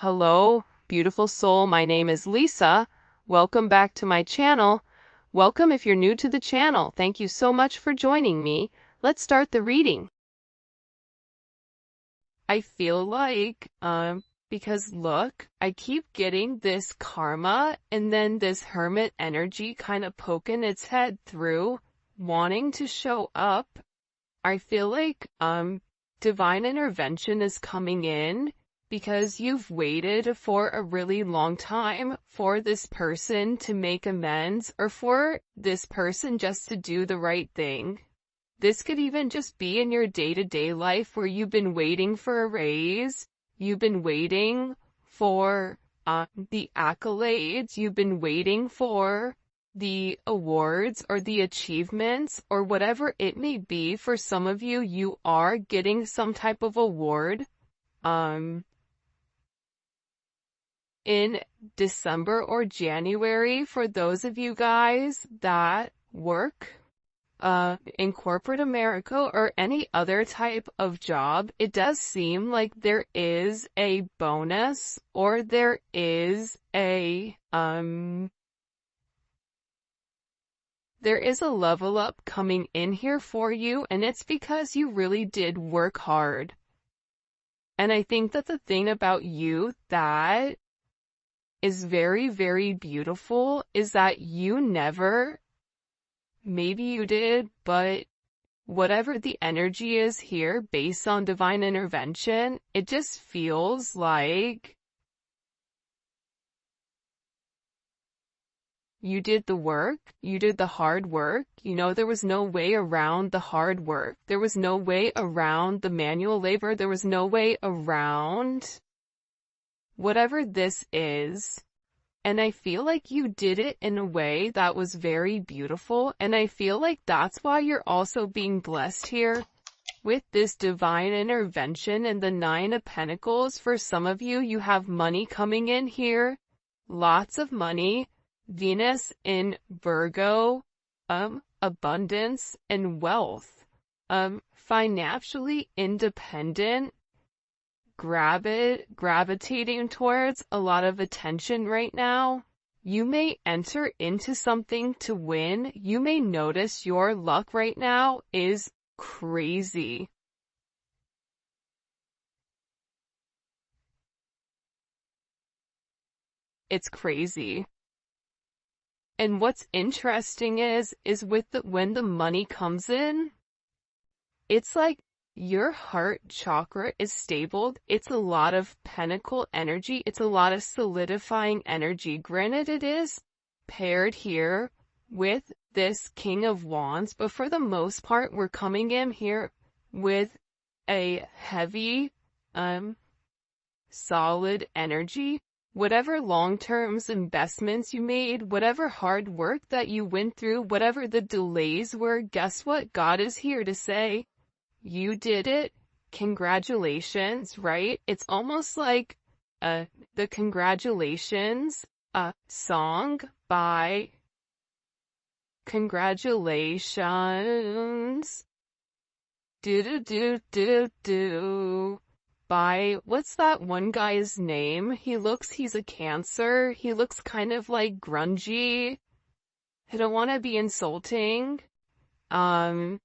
Hello, beautiful soul. My name is Lisa. Welcome back to my channel. Welcome if you're new to the channel. Thank you so much for joining me. Let's start the reading. I feel like, because look, I keep getting this karma and then this hermit energy kind of poking its head through, wanting to show up. I feel like, divine intervention is coming in because you've waited for a really long time for this person to make amends or for this person just to do the right thing. This could even just be in your day-to-day life where you've been waiting for a raise, you've been waiting for the accolades, you've been waiting for the awards or the achievements or whatever it may be. For some of you, you are getting some type of award in December or January. For those of you guys that work in corporate America or any other type of job, it does seem like there is a bonus or there is a level up coming in here for you, and it's because you really did work hard. And I think that the thing about you that is very, very beautiful is that you never, maybe you did, but whatever the energy is here based on divine intervention, it just feels like you did the work, you did the hard work. You know, there was no way around the hard work. There was no way around the manual labor. There was no way around whatever this is. And I feel like you did it in a way that was very beautiful. And I feel like that's why you're also being blessed here with this divine intervention and the Nine of Pentacles. For some of you, you have money coming in here, lots of money. Venus in Virgo, abundance and wealth, financially independent, gravitating towards a lot of attention right now. You may enter into something to win. You may notice your luck right now is crazy. It's crazy. And what's interesting is with when the money comes in, it's like your heart chakra is stable. It's a lot of pentacle energy. It's a lot of solidifying energy. Granted, it is paired here with this King of Wands, but for the most part, we're coming in here with a heavy, solid energy. Whatever long-term investments you made, whatever hard work that you went through, whatever the delays were, guess what? God is here to say, you did it. Congratulations, right? It's almost like the congratulations song by Congratulations. Do. By, what's that one guy's name? He's a Cancer. He looks kind of like grungy. I don't want to be insulting. And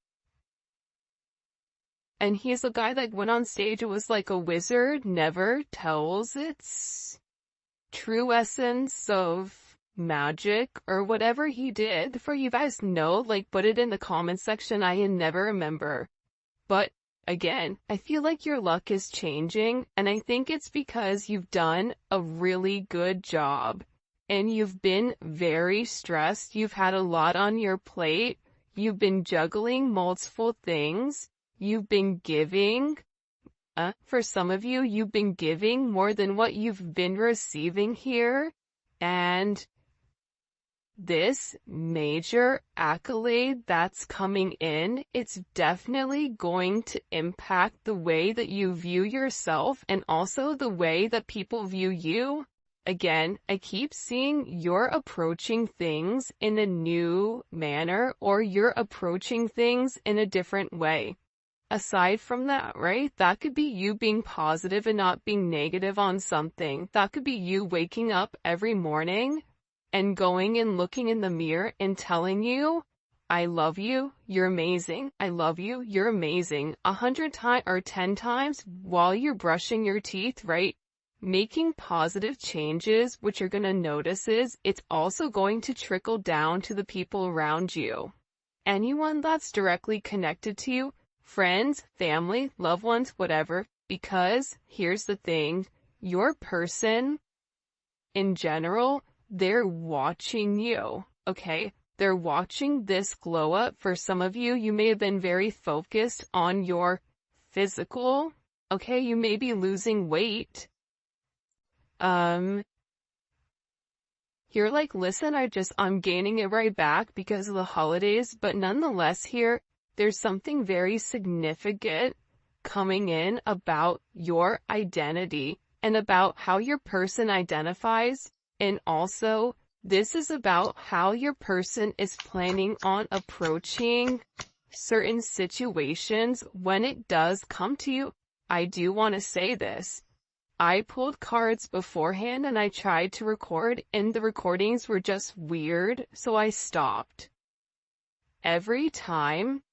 he's a guy that went on stage. It was like a wizard never tells its true essence of magic or whatever he did. For you guys know, like, put it in the comment section. I never remember. But again, I feel like your luck is changing, and I think it's because you've done a really good job, and you've been very stressed. You've had a lot on your plate. You've been juggling multiple things. You've been giving. For some of you, you've been giving more than what you've been receiving here, and this major accolade that's coming in, it's definitely going to impact the way that you view yourself and also the way that people view you. Again, I keep seeing you're approaching things in a new manner or you're approaching things in a different way. aside from that, right? That could be you being positive and not being negative on something. That could be you waking up every morning and going and looking in the mirror and telling you, I love you, you're amazing, I love you, you're amazing, 100 times or 10 times while you're brushing your teeth, right? Making positive changes, what you're going to notice is it's also going to trickle down to the people around you. Anyone that's directly connected to you, friends, family, loved ones, whatever, because here's the thing, your person in general, they're watching you, okay? They're watching this glow up. For some of you, you may have been very focused on your physical, okay? You may be losing weight. You're like, listen, I'm gaining it right back because of the holidays, but nonetheless here, there's something very significant coming in about your identity and about how your person identifies, and also this is about how your person is planning on approaching certain situations when it does come to you. I do want to say this. I pulled cards beforehand and I tried to record, and the recordings were just weird, so I stopped. Every time,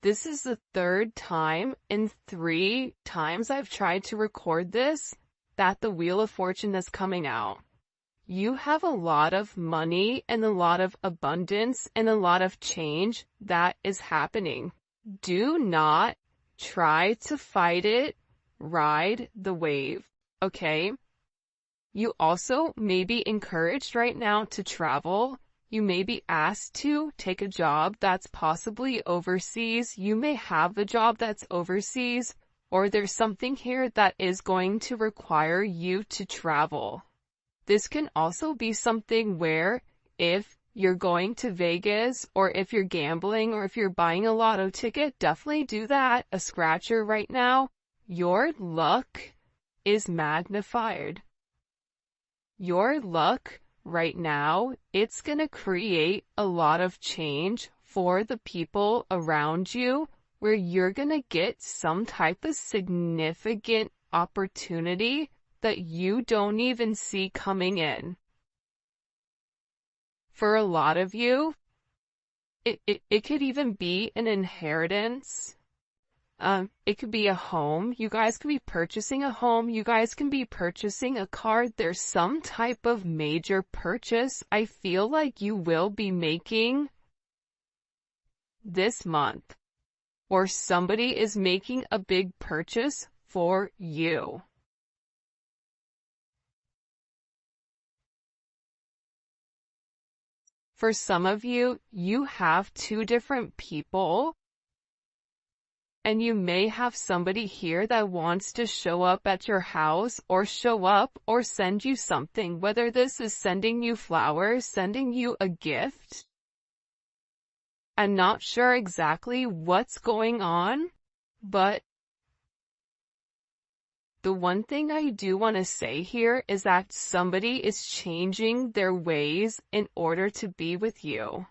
this is the third time in 3 times I've tried to record this, that the Wheel of Fortune is coming out. You have a lot of money and a lot of abundance and a lot of change that is happening. Do not try to fight it, ride the wave. Okay? You also may be encouraged right now to travel. You may be asked to take a job that's possibly overseas. You may have a job that's overseas, or there's something here that is going to require you to travel. This can also be something where if you're going to Vegas, or if you're gambling, or if you're buying a lotto ticket, definitely do that. A scratcher right now. Your luck is magnified. Your luck right now, it's gonna create a lot of change for the people around you, where you're gonna get some type of significant opportunity that you don't even see coming in. For a lot of you, it could even be an inheritance. It could be a home. You guys could be purchasing a home. You guys can be purchasing a car. There's some type of major purchase I feel like you will be making this month, or somebody is making a big purchase for you. For some of you, you have 2 different people, and you may have somebody here that wants to show up at your house, or show up or send you something, whether this is sending you flowers, sending you a gift. I'm not sure exactly what's going on, but the one thing I do want to say here is that somebody is changing their ways in order to be with you.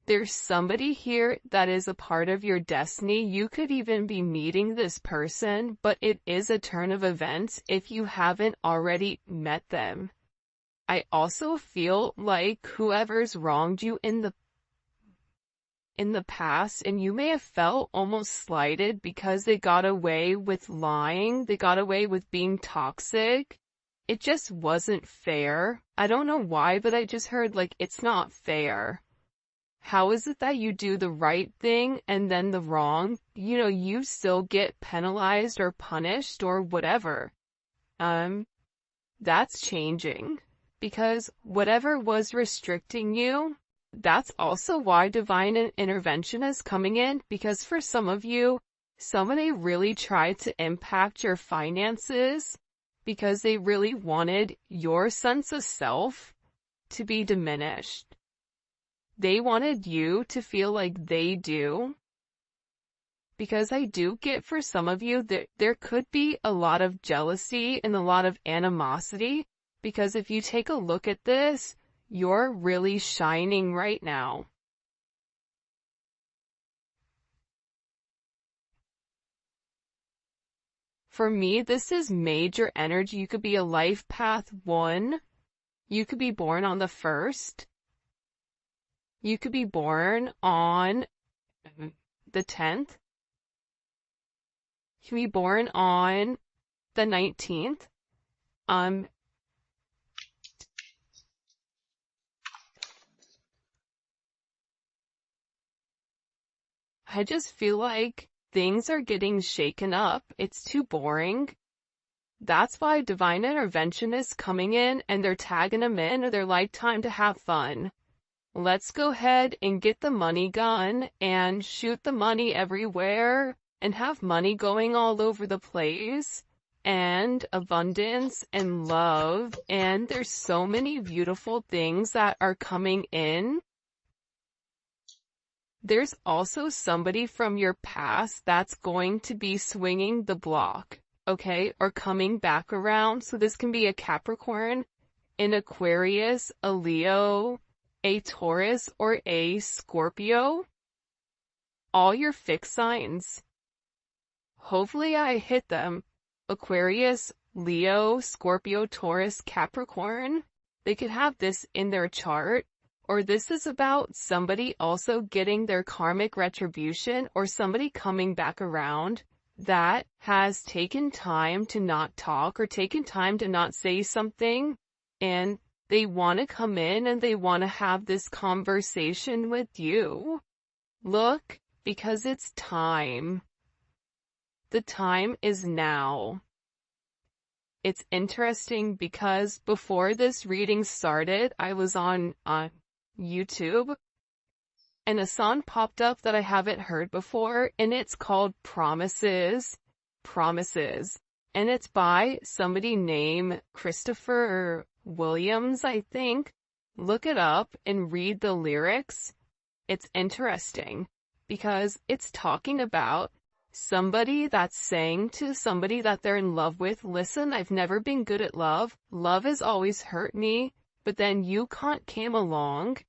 There's somebody here that is a part of your destiny. You could even be meeting this person, but it is a turn of events if you haven't already met them. I also feel like whoever's wronged you in the past, and you may have felt almost slighted because they got away with lying, they got away with being toxic. It just wasn't fair. I don't know why, but I just heard like, it's not fair. How is it that you do the right thing and then the wrong, you still get penalized or punished or whatever? That's changing, because whatever was restricting you, that's also why divine intervention is coming in, because for some of you, somebody really tried to impact your finances because they really wanted your sense of self to be diminished. They wanted you to feel like they do. Because I do get for some of you that there could be a lot of jealousy and a lot of animosity, because if you take a look at this, you're really shining right now. For me, this is major energy. You could be a life path 1. You could be born on the 1st. You could be born on the 10th. You could be born on the 19th. I just feel like things are getting shaken up. It's too boring. That's why divine intervention is coming in and they're tagging them in. They're like, time to have fun. Let's go ahead and get the money gun and shoot the money everywhere and have money going all over the place and abundance and love. And there's so many beautiful things that are coming in. There's also somebody from your past that's going to be swinging the block, okay, or coming back around. So this can be a Capricorn, an Aquarius, a Leo, a Taurus, or a Scorpio. All your fixed signs. Hopefully I hit them. Aquarius, Leo, Scorpio, Taurus, Capricorn. They could have this in their chart. Or this is about somebody also getting their karmic retribution or somebody coming back around that has taken time to not talk or taken time to not say something, and they want to come in and they want to have this conversation with you. Look, because it's time. The time is now. It's interesting because before this reading started, I was on YouTube, and a song popped up that I haven't heard before, and it's called Promises, and it's by somebody named Christopher Williams, I think. Look it up and read the lyrics. It's interesting because it's talking about somebody that's saying to somebody that they're in love with, listen, I've never been good at love. Love has always hurt me, but then you came along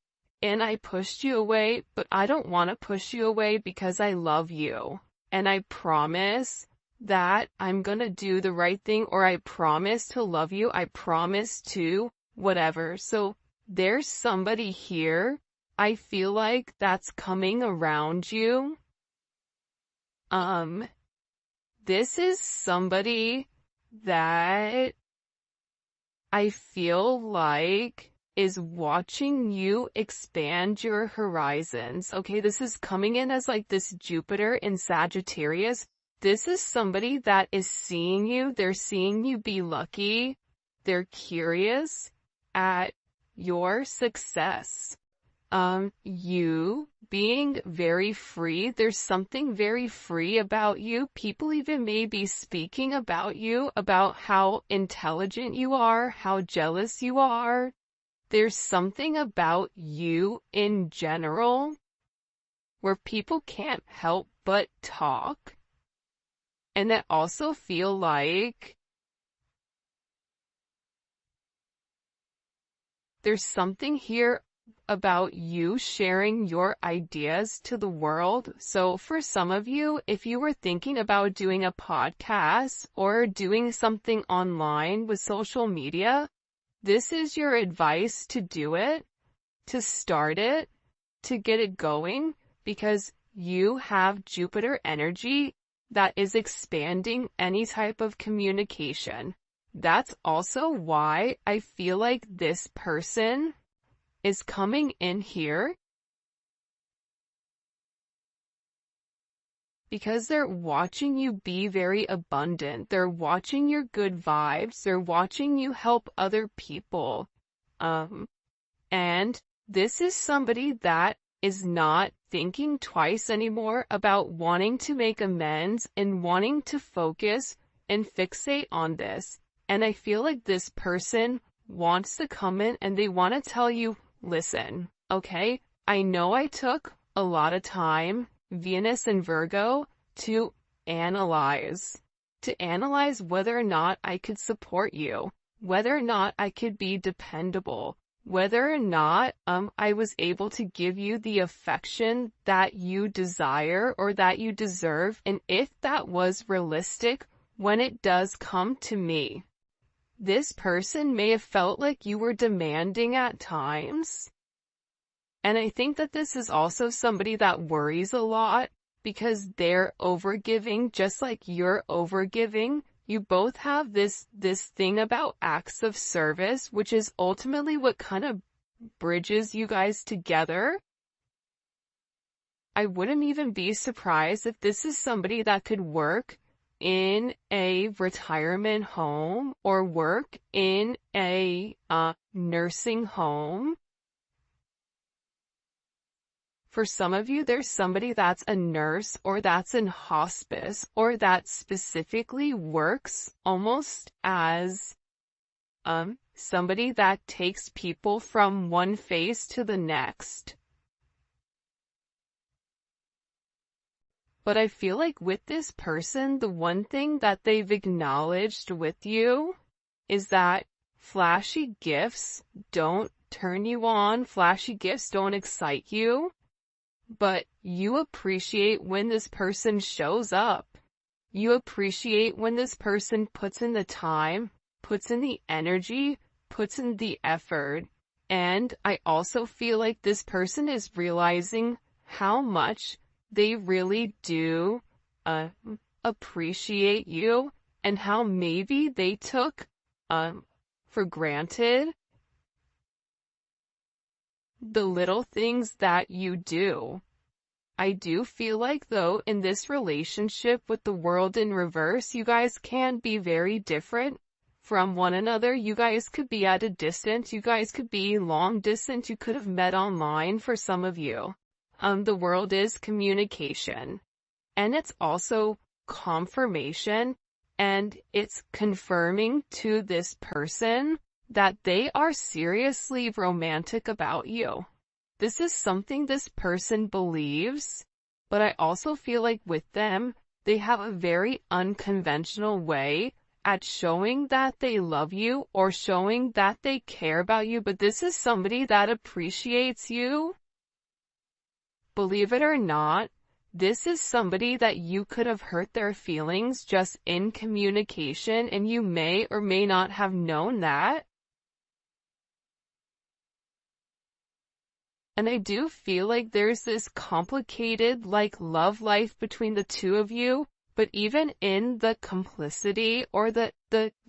and I pushed you away, but I don't want to push you away because I love you. And I promise that I'm going to do the right thing, or I promise to love you. I promise to whatever. So there's somebody here. I feel like that's coming around you. This is somebody that I feel like is watching you expand your horizons. Okay, this is coming in as like this Jupiter in Sagittarius. This is somebody that is seeing you. They're seeing you be lucky. They're curious at your success. You being very free. There's something very free about you. People even may be speaking about you, about how intelligent you are, how jealous you are. There's something about you in general where people can't help but talk. And I also feel like there's something here about you sharing your ideas to the world. So for some of you, if you were thinking about doing a podcast or doing something online with social media, this is your advice to do it, to start it, to get it going, because you have Jupiter energy that is expanding any type of communication. That's also why I feel like this person is coming in here, because they're watching you be very abundant. They're watching your good vibes. They're watching you help other people. And this is somebody that is not thinking twice anymore about wanting to make amends and wanting to focus and fixate on this. And I feel like this person wants to come in and they want to tell you, listen, okay, I know I took a lot of time, Venus and Virgo, to analyze whether or not I could support you, whether or not I could be dependable, whether or not I was able to give you the affection that you desire or that you deserve, and if that was realistic, when it does come to me, this person may have felt like you were demanding at times. And I think that this is also somebody that worries a lot because they're overgiving just like you're overgiving. You both have this thing about acts of service, which is ultimately what kind of bridges you guys together. I wouldn't even be surprised if this is somebody that could work in a retirement home or work in a nursing home. For some of you, there's somebody that's a nurse or that's in hospice or that specifically works almost as somebody that takes people from one phase to the next. But I feel like with this person, the one thing that they've acknowledged with you is that flashy gifts don't turn you on, flashy gifts don't excite you, but you appreciate when this person shows up. You appreciate when this person puts in the time, puts in the energy, puts in the effort. And I also feel like this person is realizing how much they really do appreciate you and how maybe they took for granted the little things that you do. I do feel like though in this relationship with the world in reverse, you guys can be very different from one another. You guys could be at a distance. You guys could be long distance. You could have met online for some of you. The world is communication, and it's also confirmation, and it's confirming to this person that they are seriously romantic about you. This is something this person believes, but I also feel like with them, they have a very unconventional way at showing that they love you or showing that they care about you, but this is somebody that appreciates you. Believe it or not, this is somebody that you could have hurt their feelings just in communication, and you may or may not have known that. And I do feel like there's this complicated, love life between the two of you, but even in the complicity or the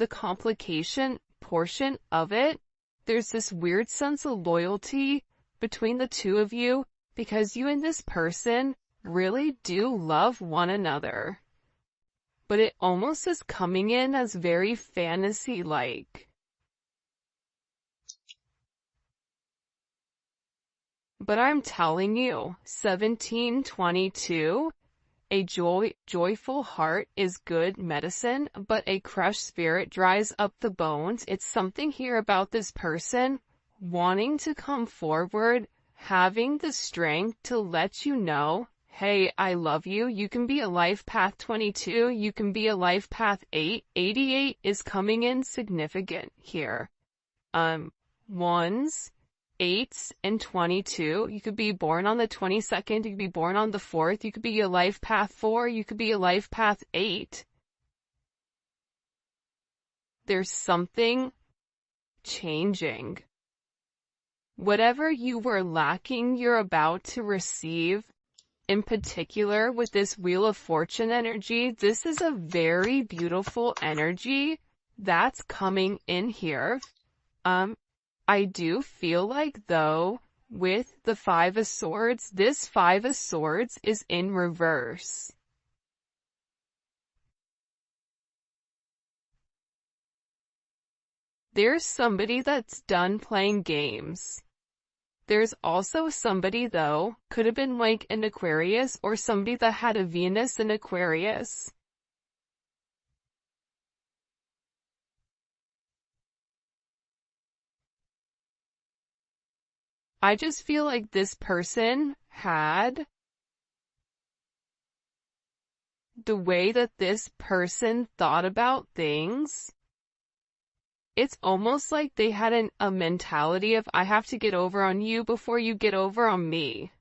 complication portion of it, there's this weird sense of loyalty between the two of you, because you and this person really do love one another. But it almost is coming in as very fantasy-like. But I'm telling you, 1722, a joyful heart is good medicine, but a crushed spirit dries up the bones. It's something here about this person wanting to come forward, having the strength to let you know, hey, I love you. You can be a life path 22. You can be a life path 8. 88 is coming in significant here. Ones, 8s, and 22. You could be born on the 22nd. You could be born on the 4th. You could be a life path 4. You could be a life path 8. There's something changing. Whatever you were lacking, you're about to receive. In particular, with this Wheel of Fortune energy, this is a very beautiful energy that's coming in here. I do feel like, though, with the Five of Swords, this Five of Swords is in reverse. There's somebody that's done playing games. There's also somebody, though, could have been like an Aquarius or somebody that had a Venus in Aquarius. I just feel like this person had the way that this person thought about things. It's almost like they had a mentality of, I have to get over on you before you get over on me.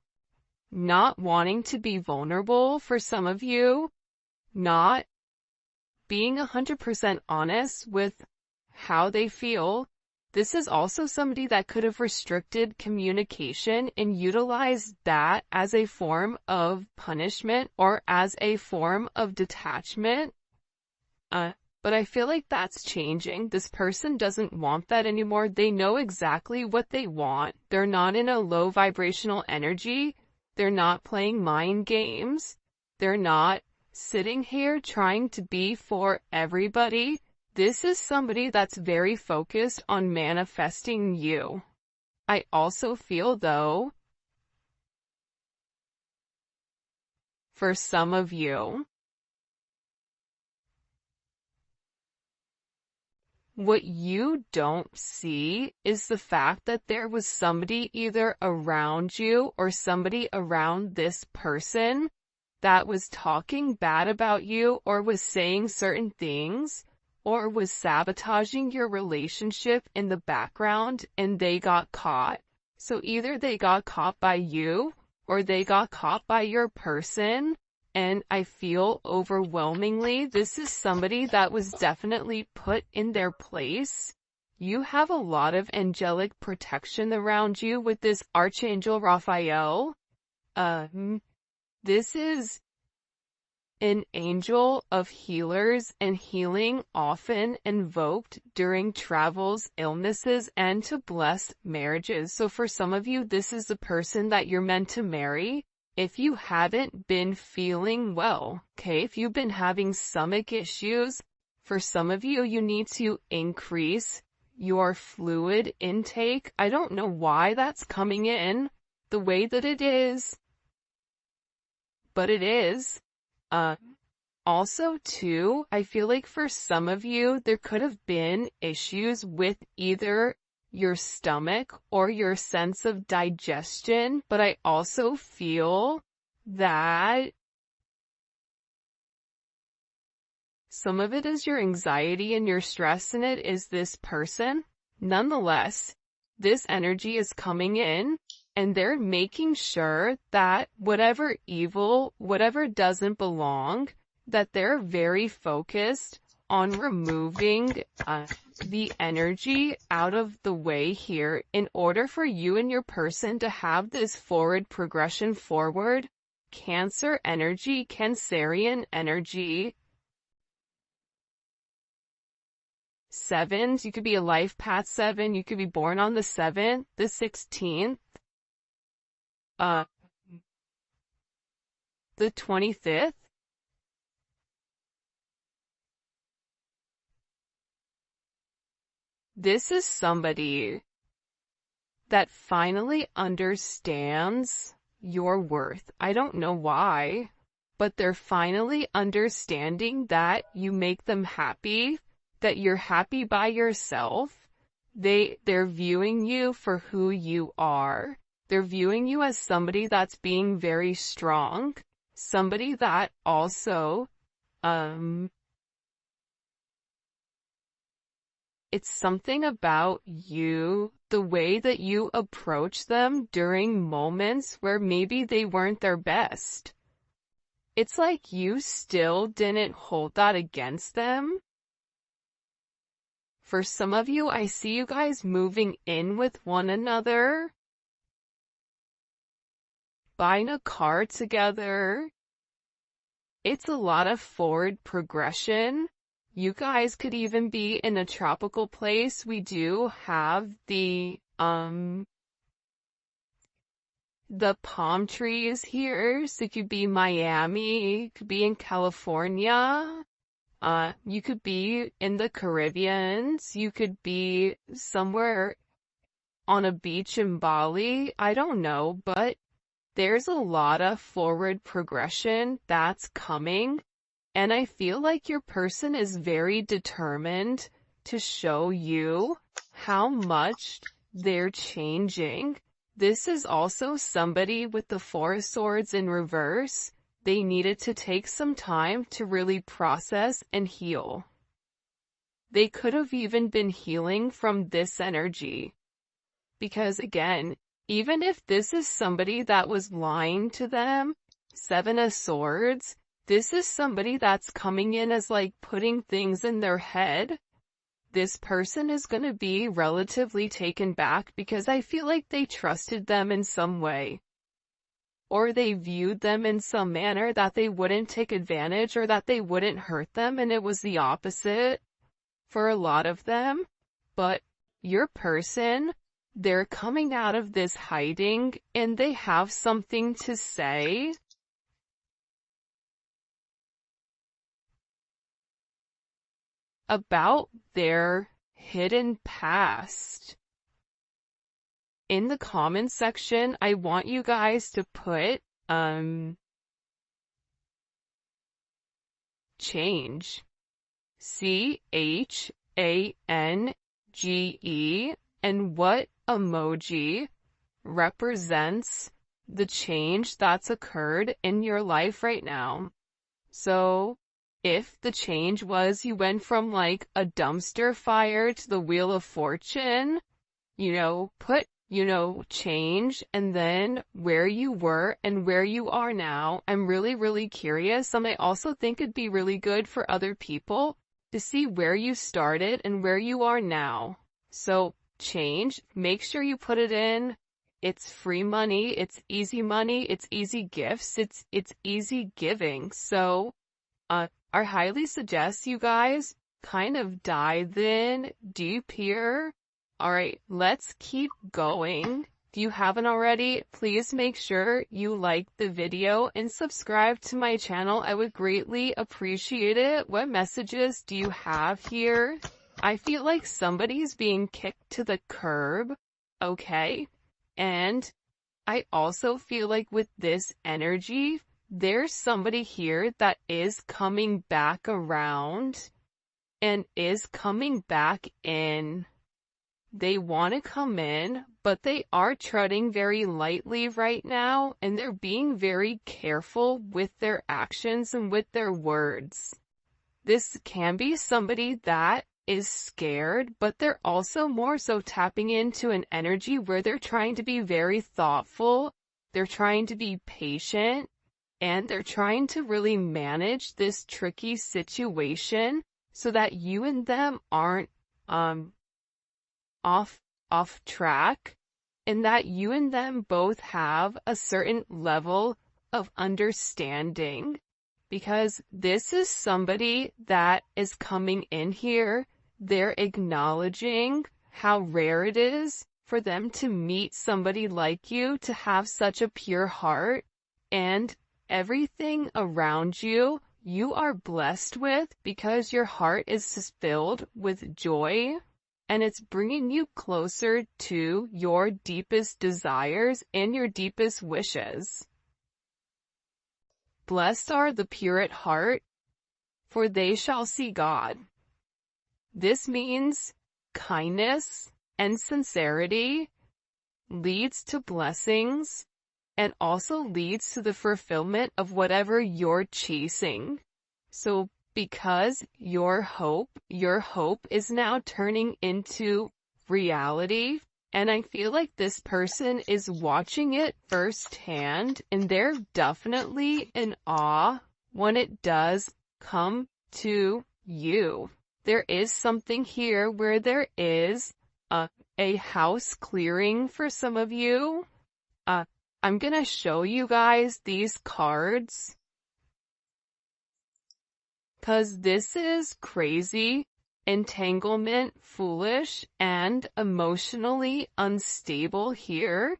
Not wanting to be vulnerable for some of you. Not being 100% honest with how they feel. This is also somebody that could have restricted communication and utilized that as a form of punishment or as a form of detachment. But I feel like that's changing. This person doesn't want that anymore. They know exactly what they want. They're not in a low vibrational energy. They're not playing mind games. They're not sitting here trying to be for everybody. This is somebody that's very focused on manifesting you. I also feel, though, for some of you, what you don't see is the fact that there was somebody either around you or somebody around this person that was talking bad about you or was saying certain things or was sabotaging your relationship in the background, and they got caught. So either they got caught by you or they got caught by your person. And I feel overwhelmingly this is somebody that was definitely put in their place. You have a lot of angelic protection around you with this Archangel Raphael. This is an angel of healers, and healing often invoked during travels, illnesses, and to bless marriages. So for some of you, this is the person that you're meant to marry. If you haven't been feeling well, okay, if you've been having stomach issues, for some of you, you need to increase your fluid intake. I don't know why that's coming in the way that it is, but it is. Also too, I feel like for some of you, there could have been issues with either your stomach or your sense of digestion, but I also feel that some of it is your anxiety and your stress, and it is this person. Nonetheless, this energy is coming in, and they're making sure that whatever evil, whatever doesn't belong, that they're very focused on removing the energy out of the way here in order for you and your person to have this forward progression forward. Cancer energy, Cancerian energy. Sevens, you could be a life path 7, you could be born on the 7th, the 16th, the 25th. This is somebody that finally understands your worth. I don't know why, but they're finally understanding that you make them happy, that you're happy by yourself. They're viewing you for who you are. They're viewing you as somebody that's being very strong, somebody that also, it's something about you, the way that you approach them during moments where maybe they weren't their best. It's like you still didn't hold that against them. For some of you, I see you guys moving in with one another, buying a car together. It's a lot of forward progression. You guys could even be in a tropical place. We do have the palm trees here. So it could be Miami, it could be in California. You could be in the Caribbean. You could be somewhere on a beach in Bali. I don't know, but there's a lot of forward progression that's coming. And I feel like your person is very determined to show you how much they're changing. This is also somebody with the 4 of Swords in reverse. They needed to take some time to really process and heal. They could have even been healing from this energy. Because again, even if this is somebody that was lying to them, 7 of Swords, This is somebody that's coming in as like putting things in their head. This person is going to be relatively taken back because I feel like they trusted them in some way. Or they viewed them in some manner that they wouldn't take advantage or that they wouldn't hurt them, and it was the opposite for a lot of them. But your person, they're coming out of this hiding and they have something to say. About their hidden past. In the comment section, I want you guys to put, change. CHANGE, and what emoji represents the change that's occurred in your life right now. So, if the change was you went from like a dumpster fire to the Wheel of Fortune, put, change and then where you were and where you are now. I'm really, really curious. And I also think it'd be really good for other people to see where you started and where you are now. So change, make sure you put it in. It's free money. It's easy gifts. It's easy giving. So, I highly suggest you guys kind of dive in deep here. Alright, let's keep going. If you haven't already, please make sure you like the video and subscribe to my channel. I would greatly appreciate it. What messages do you have here? I feel like somebody's being kicked to the curb. Okay. And I also feel like with this energy, there's somebody here that is coming back around and is coming back in. They want to come in, but they are treading very lightly right now, and they're being very careful with their actions and with their words. This can be somebody that is scared, but they're also more so tapping into an energy where they're trying to be very thoughtful, they're trying to be patient, and they're trying to really manage this tricky situation so that you and them aren't off track, and that you and them both have a certain level of understanding. Because this is somebody that is coming in here, they're acknowledging how rare it is for them to meet somebody like you, to have such a pure heart, and everything around you, you are blessed with because your heart is filled with joy, and it's bringing you closer to your deepest desires and your deepest wishes. Blessed are the pure at heart, for they shall see God. This means kindness and sincerity leads to blessings and also leads to the fulfillment of whatever you're chasing. So because your hope is now turning into reality, and I feel like this person is watching it firsthand, and they're definitely in awe when it does come to you. There is something here where there is a house clearing for some of you. I'm gonna show you guys these cards, 'cause this is crazy, entanglement, foolish, and emotionally unstable here.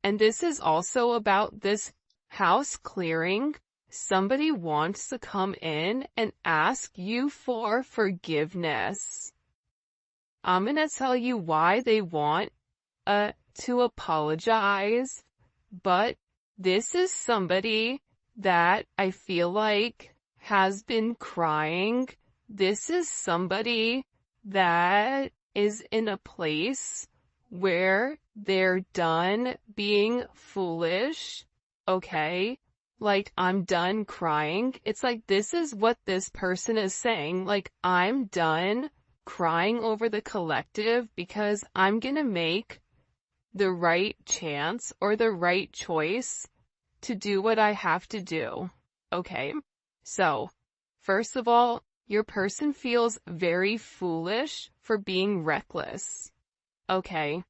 And this is also about this house clearing. Somebody wants to come in and ask you for forgiveness. I'm gonna tell you why they want to apologize, but this is somebody that I feel like has been crying. This is somebody that is in a place where they're done being foolish, okay? Like, I'm done crying. It's like, this is what this person is saying. Like, I'm done crying over the collective because I'm gonna make the right chance or the right choice to do what I have to do, okay? So, first of all, your person feels very foolish for being reckless. Okay,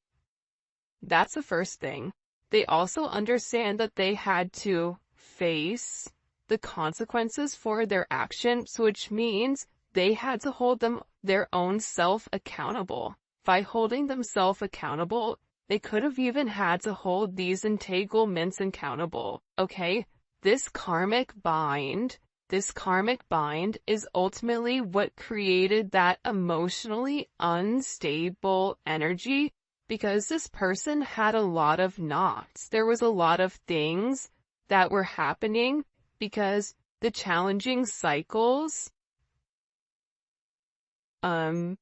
that's the first thing. They also understand that they had to face the consequences for their actions, which means they had to hold their own self accountable. By holding themselves accountable, they could have even had to hold these entanglements accountable. Okay? This karmic bind is ultimately what created that emotionally unstable energy, because this person had a lot of knots. There was a lot of things that were happening because the challenging cycles, the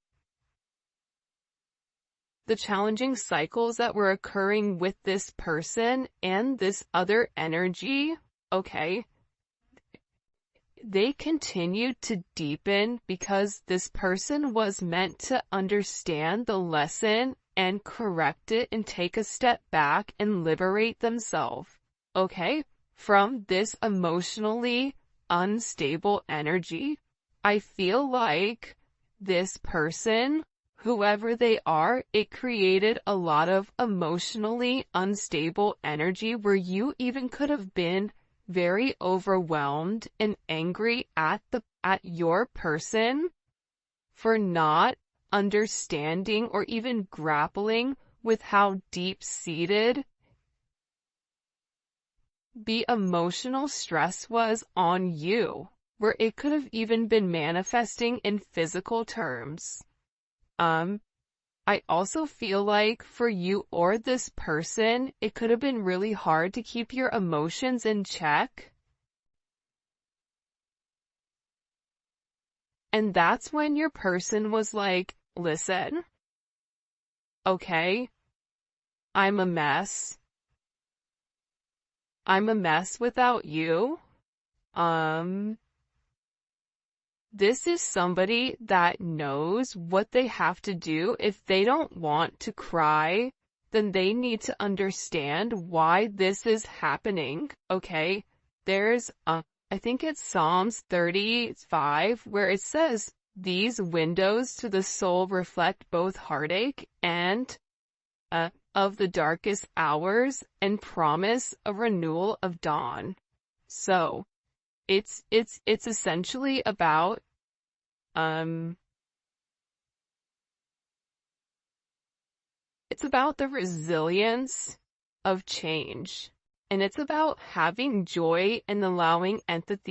challenging cycles that were occurring with this person and this other energy, okay, they continued to deepen because this person was meant to understand the lesson and correct it and take a step back and liberate themselves, okay, from this emotionally unstable energy. I feel like this person, whoever they are, it created a lot of emotionally unstable energy where you even could have been very overwhelmed and angry at your person for not understanding or even grappling with how deep-seated the emotional stress was on you, where it could have even been manifesting in physical terms. I also feel like for you or this person, it could have been really hard to keep your emotions in check. And that's when your person was like, listen, okay, I'm a mess. I'm a mess without you. This is somebody that knows what they have to do. If they don't want to cry, then they need to understand why this is happening, okay? There's, I think it's Psalms 35, where it says, these windows to the soul reflect both heartache and, of the darkest hours and promise a renewal of dawn. So, it's essentially about, it's about the resilience of change, and it's about having joy and allowing empathy